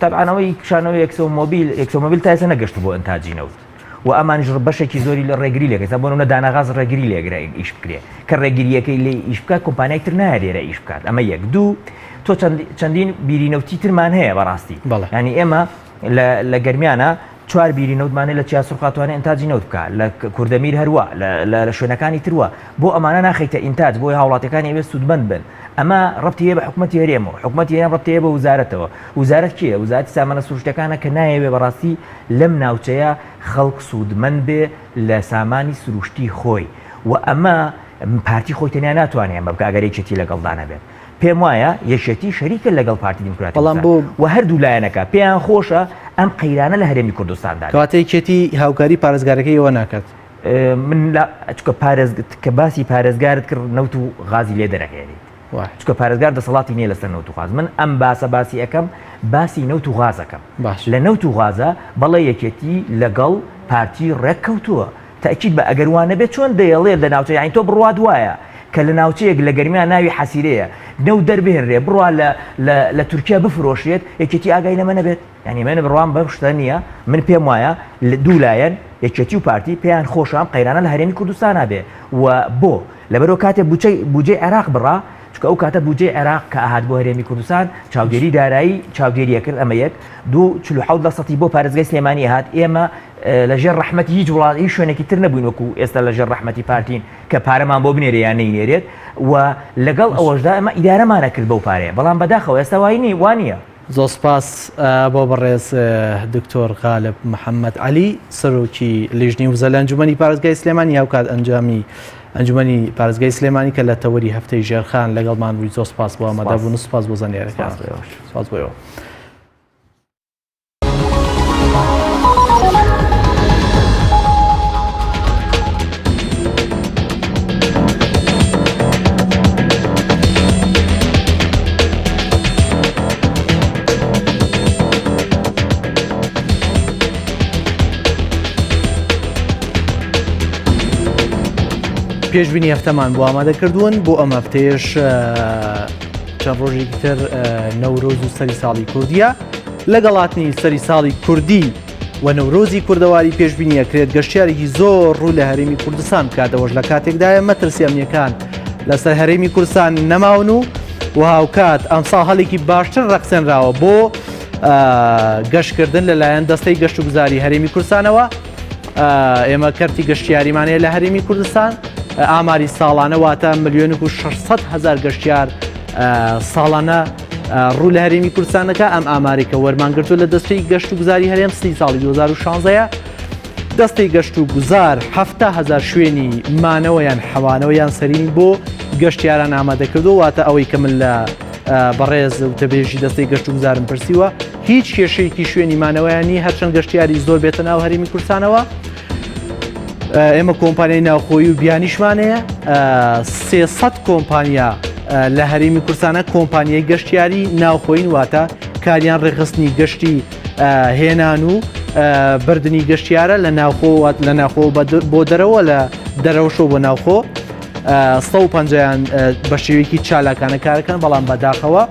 تابعانەوەی شانەوەی ئەکسۆمۆبیل تا ئێستا نەگەشت بۆ ئەنتاجی نەوت و ئەمانش بەشێکی زۆری لە ڕێگری لێکە بۆ نمونە داناغاز ڕێگری لێگرە ئیش بکرێ کە ڕێگریەکەی لێ ئیش بکات کۆمپانیایەکتر نایێرە ئیش بکات ئەمە یەک دوو تۆ چەندین بیرینەوتی ترمان هەیە بەڕاستی ینی ئێمە لە گەرمیانە 4 بیرینەوتمانێ لە چیا سوڕقاتوانە ئینتاجی نەوت بکات لە کوردەمیر هەروە لە شوێنەکانی تروە بۆ ئەمانە ناخیتە ئینتاج بۆی هاوڵاتەکانی ئەوێ سوودمەند بن ئەمە ڕەبتی هەیە بە حکوومەتی هەرێمەوە حکوومەتی هەیە ڕەبتی هەیە بە وزارەتەوە وزارەت کێ وزارەتی سامانە سروشتەکانە کە نایەوێ بەڕاستی لەم ناوچەیە خەڵک سوودمەند بێ لە سامانی سروشتی خۆی و ئەمە پارتی خۆی تەنیا ناتوانێت بە بکگەرێکێتی لەگەڵدانە بێت پێم وایە یەکێتی شەریکە لەگەڵ پارتی دیموکراتی و هەردوو لایەنەکە پێیان خۆشە ئەم قەیرانە لە هەرێمی کوردستاندا کاتێکێتی هاوکاری پارێزگارەکەی ئەوە ناکات من کە باسی پارێزگارت کرد نەوت و غازی لێ دەرەهێنیت چکە پارێزگار دەسەڵاتی نییە لەسەر نەوت و غاز من ئەم باسی ئەەکەم باسی نەوت و غازەکەم لە نەوت و غازە بەڵێ یەکێتی لەگەڵ پارتی ڕێککەوتووە تاکید بە ئەگەروانە بێت چۆن دەیەڵێ لە ناوچە یانی تۆ بڕوات وایە کە لە ناوچەیەک لە گەرمیان ناوی حەسیرەیە نەو دەربێنرێ بڕوا لە تورکیا بفرۆشێت یەکێتی ئاگای لەمە نەبێت ینی منە بڕوان بەم شتە نییە من پێم وایە لە دوولایەن یەکێتی و پارتی پێیان خۆشام قەیرانە لە هەرێمی کوردستانە بێ و بۆ لەبەرەوە کاتێک بودجەی عێراق بڕا چکە ئەو کاتە بودجەی عێراق کە ئاهات بۆ هەرێمی کوردستان چاودێری دارایی چاودێریە کرد ئەمە یەک 2.47% بۆ پارێزگای سلێمانی هات ئێمە لەژێر ڕەحمەتی هیچ وڵات هیچ شوێنێکی تر نەبووین وەکو ئێستا لەژێر ڕەحمەتی پارتین کە پارەمان بۆ بنێرە یان نەینێرێت و لەگەڵ ئەوەشدا ئەمە ئیدارەمانە کرد بەو پارەیە بەڵام بەداخەوە ئێستا وانە زۆر سپاس بۆ بەڕێز دکتۆر غالب محەممەد علی سەرۆکی لیژنی وزە لە ئەنجومەنی پارێزگای سلێمانی هاوکات ئەنجومەنی پارێزگای سلێمانی کە لە تەوەری هەفتەی ژێرخان لەگەڵمان بووی زۆر سپاس بۆ ئامادەبوون و سپاس بۆ زانیاریەکان سپاس بۆیەوە پێشبینی هەفتەمان بۆ ئامادەکردوون بۆ ئەم هەفتەیەش چەند ڕۆژێکی تر نەورۆز و سەری ساڵی کوردیە لەگەڵاتنی سەری ساڵی کوردی و نەورۆزی کوردەواری پێشبینی ئەکرێت گەشتیارێکی زۆر ڕوو لە هەرێمی کوردستان بکاتەوەش لە کاتێکدایە مەترسی ئەمنیەکان لەسەر هەرێمی کوردستان نەماون و هاوکات ئەمساڵ هەڵێکی باشتر ڕەخسێنراوە بۆ گەشتکردن لەلایەن دەستەی گەشت و گوزاری هەرێمی کوردستانەوە ئێمە کەرتی گەشتیاریمانەیە لە هەرێمی کوردستان ئاماری ساڵانە واتە 1,600,000 گەشتیار ساڵانە ڕوو لە هەرێمی کوردستانەکە ئەم ئامارێکە وەرمانگرتووە لە دەستەی گەشت و گوزاری هەرێم ساڵی 2016 دەستەی گەشت و گوزار 7,000 شوێنی مانەوەیان حەوانەوەیان سەرینی بۆ گەشتیاران ئامادەکردو واتە ئەوەی کە من لە بەڕێز وتەبێژی دەستەی گەشت و گوزارم پرسیوە هیچ کێشەیەکی شوێنی مانەوەیانی هەرچەند گەشتیاری زۆر بێتە ناو هەرێمی کوردستانەوە ئێمە کۆمپانیای ناوخۆیی و بیانیشمانەیە 300 کۆمپانیا لە هەرێمی کوردستانە کۆمپانیای گەشتیاری ناوخۆین واتە کاریان ڕێخستنی گەشتی هێنان و بردننی گەشتیارە لە ناوخۆ بۆ دەرەوە لە دەرەوشۆ بۆ ناوخۆ 150یان بە شێوەیەکی چالاکانە کارەکەن بەڵام بەداخەوە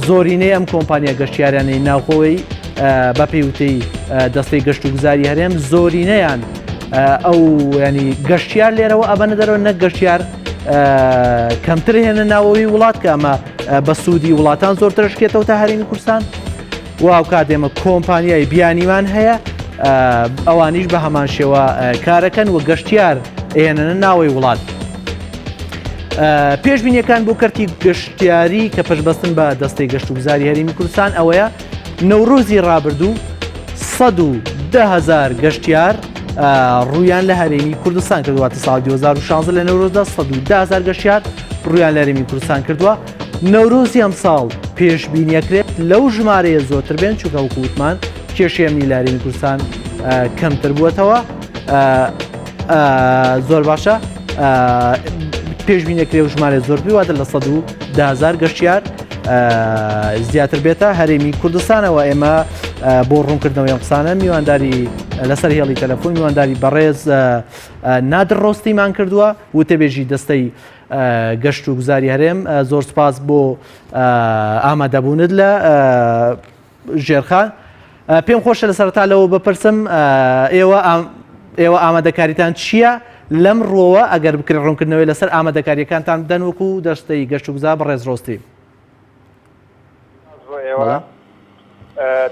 زۆرینەی ئەم کۆمپانیا گەشتیارانەی ناوخۆی بە پێوتەی دەستەی گەشت و گوزاری هەرێم زۆرینەیان ئەو ینی گەشتیار لێرەوە ئەبەنە دەرەوە نەک گەشتیار کەمتر هێنە ناوەوەی وڵات کە ئەمە بە سوودی وڵاتان زۆرتر شکێتەوە تا هەرێمی کوردستان و ئەو کات ئێمە کۆمپانیای بیانیمان هەیە ئەوانیش بە هەمان شێوە کارەکەن و گەشتیار هێنە ناوەی وڵات پێشبینیەکان بۆ کەرتی گەشتیاری کە پشبەستن بە دەستەی گەشت و گوزاری هەرێمی کوردستان ئەوەیە نەورۆزی ڕابردوو 110,000 گەشتیار ڕویان لە هەرێمی کوردستان کردوواتە ساڵی 2016 لە نەورۆزدا 110,000 گەشتیار ڕویان لە هەرێمی کوردستان کردووە نەورۆزی ئەم ساڵ پێشبینیەکرێت لەو ژمارەیە زۆرتر بێن چونکە وەکو وتمان کێشەی ئەمنی لە هەرێمی کوردستان کەمتر بووەتەوە زۆر باشە پێشبینێکرێ و ژمارە زۆربی واتە لە 110,000 گەشتیار زیاتر بێتە هەرێمی کوردستانەوە. ئێمە بۆ ڕوونکردنەوەی قسانە میوانداری لەسەر هێڵی تەلەفۆن میوانداری بەڕێز نادر ڕۆستیمان کردووە وتەبێژی دەستەی گەشت و گوزاری هەرێم. زۆر سپاس بۆ ئامادەبوونت لە ژێرخان. پێم خۆشە لە سەرەتا لەوە بپرسم ئێوە ئامادەکاریتان چییە لەم ڕۆوە ئەگەر بکرێت ڕوونکردنەوەی لەسەر ئامادەکاریەکانتان بدەن وەکو دەستەی گەشت و گوزار بەڕێز ڕۆستی؟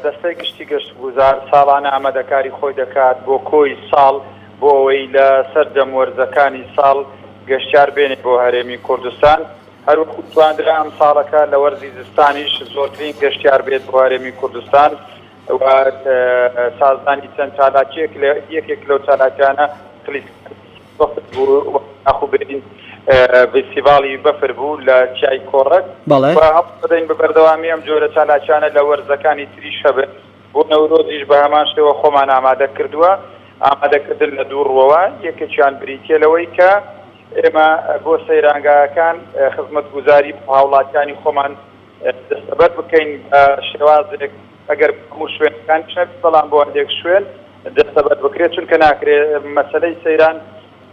دەستەی گشتی گەشت گوزار ساڵانە ئامادەکاری خۆی دەکات بۆ کۆی ساڵ بۆ ئەوەی لە سەردەم وەرزەکانی ساڵ گەشتیار بێنێت بۆ هەرێمی کوردستان. هەروەکو توانرا ئەم ساڵەکە لە وەرزی زستانیش زۆرترین گەشتیار بێت بۆ هەرێمی کوردستان و سازدانی چەند چالاکیەک لە یەکێک لەو چالاکیانە ئەخوبرین فستیڤاڵی بەفر بوو لە چای کۆڕەک دەین بە بەردەوامی ئەم جۆرە چالاکیانە لە وەرزەکانی تریش هەبێت بۆ نەورۆزیش بە هەمان شێوە خۆمان ئامادە کردووە. ئامادەکردن لە دوو ڕۆوە یەکێکیان بریتە لەوەی کە ئێمە بۆ سەیرانگاکان خزمەتگوزاری بۆ هاوڵاتیانی خۆمان دەستەبەر بکەین شێوازێک ئەگەر هەموو شوێنەکان شەک بەڵام بۆ هەندێک شوێن دەستەبەر بکرێت چونکە ناکرێت مەسەلەی سەیران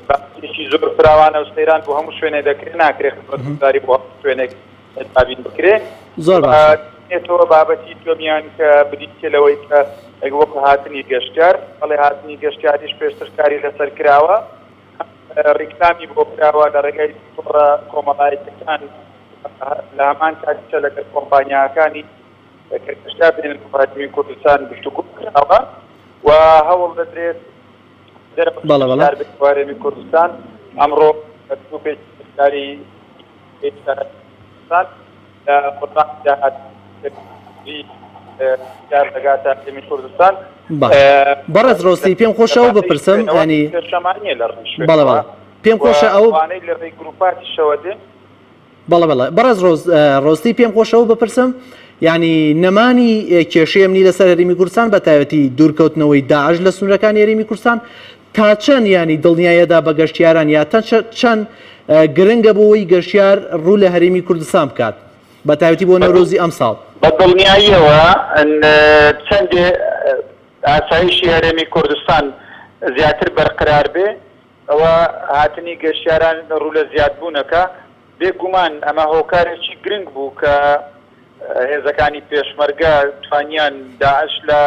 باشی زۆر فراوانە و سەیران بۆ هەموو شوێنێ دەکرێت ناکرێت خزمەتگوزاری بۆ شوێنێک دابین بکرێت. زۆر باشێتەوە بابەتی دومیان کە بریتە لەوەی کە وەکو هاتنی گەشتیار بەڵێ هاتنی گەشتیاریش پێشترکاری لەسەر کراوە ڕیکلامی بۆ کراوە لە ڕێگەی کۆمەڵایەتەکان لە هەمان کاتیشە لەگەڵ کۆمپانیاکانی کە گەشتیار بێنن بۆ هەرێمی کوردستان گفتوگۆ کراوە و هەوڵ دەدرێت دەربەت بۆ هەرێمی کوردستان. ئەمڕۆ دوو پێشکاری کوردستان لە قوتابی داهاتوی هەرێمی کوردستان. بەڕێز ڕۆستی پێم خۆشەوە بپرسم ینی بەڵێ پێم خۆشە ئەو لە ڕێی گروپاتیشەوە دێ بەڵێ بەڕێز ڕۆستی پێم خۆشەوە بپرسم ینی نەمانی کێشەیەمنی لەسەر هەرێمی کوردستان بە تایبەتی دوورکەوتنەوەی داعش لە سنوورەکانی هەرێمی کوردستان تا چەند ینی دڵنیایەدا بە گەشتیاران یا چەند گرنگە بۆەوەی گەشتیار ڕوو لە هەرێمی کوردستان بکات بە تایبەتی بۆ نەورۆزی ئەم ساڵ؟ بە دڵنیاییەوە چەندێ ئاسایشی هەرێمی کوردستان زیاتر بەرقرار بێ ئەوە هاتنی گەشتیاران ڕوو لە زیادبوونەکە بێگومان ئەمە هۆکارێکی گرنگ بوو کە هێزەکانی پێشمەرگە توانیان داعش لە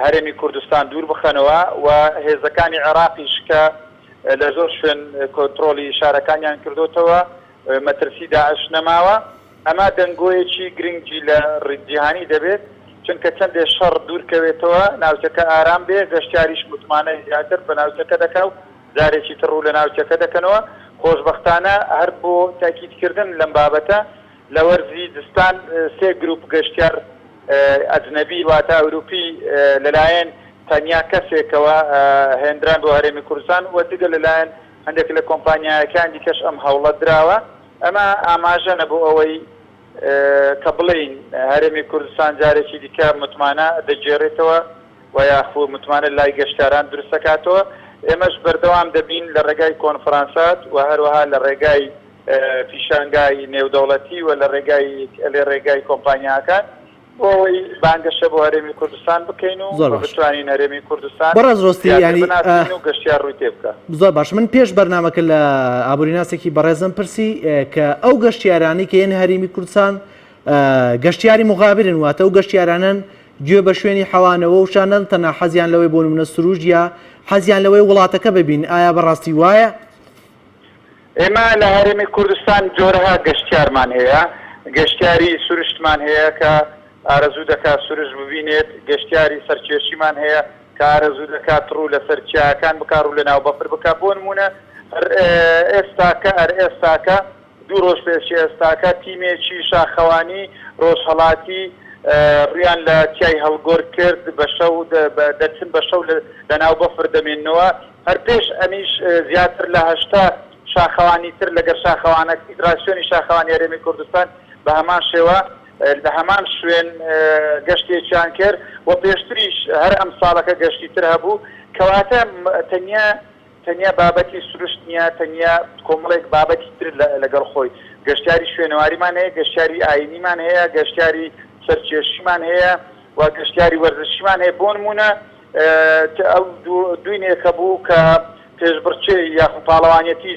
هەرێمی کوردستان دوور بخەنەوە و هێزەکانی عێراقیش کە لە زۆر شوێن کۆنتڕۆلی شارەکانیان کردوتەوە مەترسی داعش نەماوە. ئەمە دەنگۆیەکی گرنگی لە ڕجیهانی دەبێت چونکە چەندێ شەڕ دوورکەوێتەوە ناوچەکە ئارام بێ گەشتیاریش متمانە زیاتر بە ناوچەکە دەکا و جارێکی تر ڕوو لە ناوچەکە دەکەنەوە. خۆشبەختانە هەر بۆ تاکیدکردن لەم بابەتە لە وەرزی دستان سێ گروپ گەشتیار ئەجنەبی واتە ئەوروپی لەلایەن تەنیا کەسێکەوە هێنران بۆ هەرێمی کوردستان و دیگە لەلایەن هەندێک لە کۆمپانیایەکان دیکەش ئەم هەوڵەت درراوە. ئەمە ئاماژەنە بۆ ئەوەی کە بڵین هەرێمی کوردستان جارێکی دیکە متمانە دەجێڕێتەوە و یاخۆ متمانە لای گەشتیاران دروستەکاتەوە. ئێمەش بەردەوام دەبین لە ڕێگای کۆنفرانسات و هەروەها لە ڕێگای پیشانگای نێودەوڵەتی و لە ڕێگای کۆمپانیاکان بۆەوەی بانگەشە بۆ هەرێمی کوردستان بکەین و بتوانین هەرێمی کوردستان بەڕێز ڕۆستی ینی گەشتیار ڕووی تێ بکە. زۆر باش من پێش بەرنامەکە لە ئابووریناسێکی بەڕێزم پرسی کە ئەو گەشتیارانی کە یەن هەرێمی کوردستان گەشتیاری مغابرن واتە ئەو گەشتیارانن گوێ بە شوێنی حەوانەوە و شانەن تەنها حەزیان لەوەی بۆ نمونە سروش یا حەزیان لەوەی وڵاتەکە ببین ئایا بەڕاستی وایە؟ ئێمە لە هەرێمی کوردستان جۆرەها گەشتیارمان هەیە. گەشتیاری سروشتمان هەیە کە ئارەزوو دەکات سروش ببینێت، گەشتیاری سەرکێشیمان هەیە کە ئارەزوو دەکات ڕوو لە سەرچیاکان بکار ڕوو لە ناو بەفر بکات. بۆ نمونە ئێستاکە دوو ڕۆژ پێشی ئێستاکە تیمێکی شاخەوانی ڕۆژهەڵاتی ڕیان لە تیای هەڵگۆر کرد بە شەو دەچن بە شەو لە ناو بەفر دەمێننەوە. هەر پێش ئەمیش زیاتر لە 80 شاخەوانی تر لەگەر شاخەوانە فیدراسیۆنی شاخەوانی هەرێمی کوردستان بە هەمان شێوە لە هەمان شوێن گەشتێکیان کرد و پێشتریش هەر ئەم ساڵەکە گەشتی تر هەبوو کەواتە تەنیا تەنیا بابەتی سروشت نییە تەنیا کۆمەڵێک بابەتی تر لەگەڵ خۆی گەشتیاری شوێنەواریمان هەیە گەشتیاری ئاینیمان هەیە گەشتیاری سەرکێشیمان هەیە و گەشتیاری وەرزشیمان هەیە بۆ نمونە ئەو دوینێکە بوو کە پێشبڕچێ یاخود پاڵەوانیەتی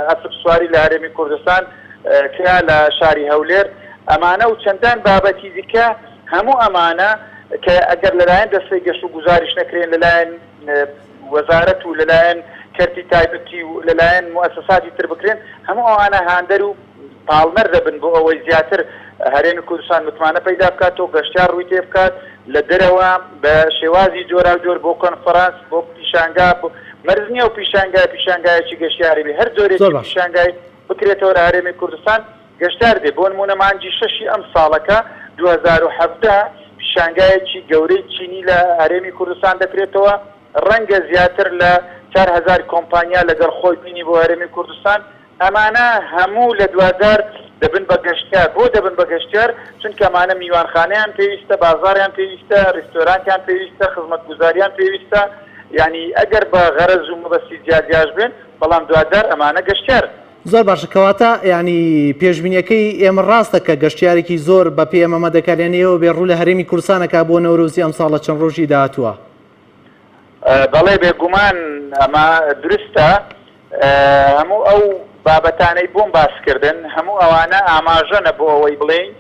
ئەسب سواری لە هەرێمی کوردستان کرا لە شاری هەولێر ئەمانە و چەندان بابەتی دیکە هەموو ئەمانە کە ئەگەر لەلایەن دەستەی گەشت و گوزاریش نەکرێن لەلایەن وەزارەت و لەلایەن کەرتی تایبەتی و لەلایەن موسساتی تر بکرێن هەموو ئەوانە هاندەر و پاڵمەر دەبن بۆ ئەوەی زیاتر هەرێمی کوردستان متمانە پەیدا بکاتەوە گەشتیار ڕووی تێ بکات لە دەرەوە بە شێوازی جۆراوجۆر بۆ کۆنفەرانس بۆ پیشانگا مەرز نییە و پیشانگایەکی گەشتیاری بێ هەر جۆرێکی پیشانگای بکرێتەوە لە هەرێمی کوردستان گەشتار دێ بۆ نمونە مانگی 6 ئەم ساڵەکە 2017 پیشانگایەکی گەورەی چینی لە هەرێمی کوردستان دەکرێتەوە ڕەنگە زیاتر لە 4000 کۆمپانیا لەگەڵ خۆی بینی بۆ هەرێمی کوردستان ئەمانە هەموو لە 2000 دەبن بە گەشتیار بۆ دەبن بە گەشتیار چونکە ئەمانە میوانخانەیان پێویستە بازاریان پێویستە ڕێستۆرانتیان پێویستە خزمەتگوزاریان پێویستە یعنی ئەگەر بە غەرەز و مەبەستی جیاجیاش بێن بەڵام 2000 ئەمانە گەشتیار زۆر باشە کەواتە ینی پێشبینیەکەی ئێمە ڕاستە کە گەشتیارێکی زۆر بە پێ ئەمە دەکارێنەوە بێڕوو لە هەرێمی کوردستانەکە بۆ نەورۆزی ئەم ساڵە چەند ڕۆژی داهاتووە بەڵێ بێگومان ئەمە درستە هەموو ئەو بابەتانەی بۆم باسکردن هەموو ئەوانە ئاماژەنە بۆ ئەوەی بڵێین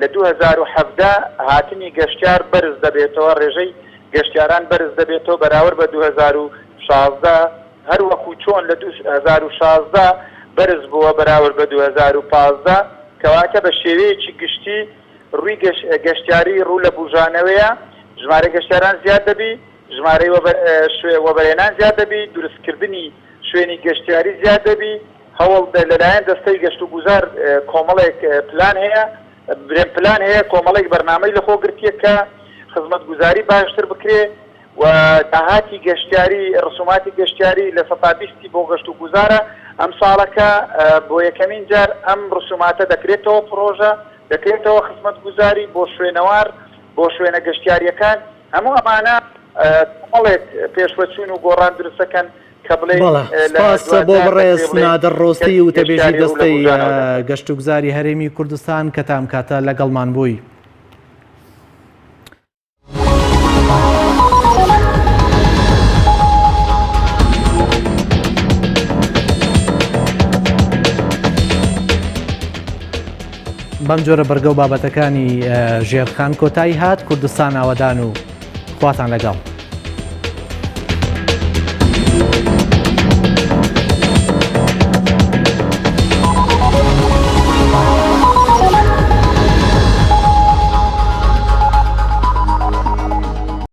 لە 2017 هاتنی گەشتیار بەرز دەبێتەوە ڕێژەی گەشتیاران بەرز دەبێتەوە بەراورد بە 2016 هەر وەکو چۆن لە 2016 بەرز بووە بەراورد بە 2015 کەواتە بە شێوەیەکی گشتی ڕووی گەشتیاری ڕوو لە بوژانەوەیە ژمارە گەشتیاران زیاد دەبی ژمارەی وەبەرێنان زیاد دەبی دروستکردنی شوێنی گەشتیاری زیاد دەبی هەوڵ لەلایەن دەستەی گەشت و گوزار کۆمەڵێک پلان هەیە برێن پلان هەیە کۆمەڵێک بەرنامەی لەخۆ گرتیە کە خزمەت گوزاری باشتر بکرێ و داهاتی گەشتیاری ڕسوماتی گەشتیاری لە سەپابیستی بۆ گەشت و گوزارە ئەم ساڵەکە بۆ یەکەمین جار ئەم ڕسوماتە دەکرێتەوە پرۆژە دەکرێتەوە خزمەت گوزاری بۆ شوێنەوار بۆ شوێنە گەشتیاریەکان هەموو ئەمانە کۆمەڵێک پێشوەچوون و گۆڕان دروستەکەن سپاس بۆ بەڕێز نادر ڕۆستی و تەبێژی دەستەی گەشت و گوزاری هەرێمی کوردستان کە تام کاتە لەگەڵمان بووی. بەم جۆرە بەرگە و بابەتەکانی ژێرخان کۆتایی هات کوردستان ئاوەدان و خواتان لەگەڵ.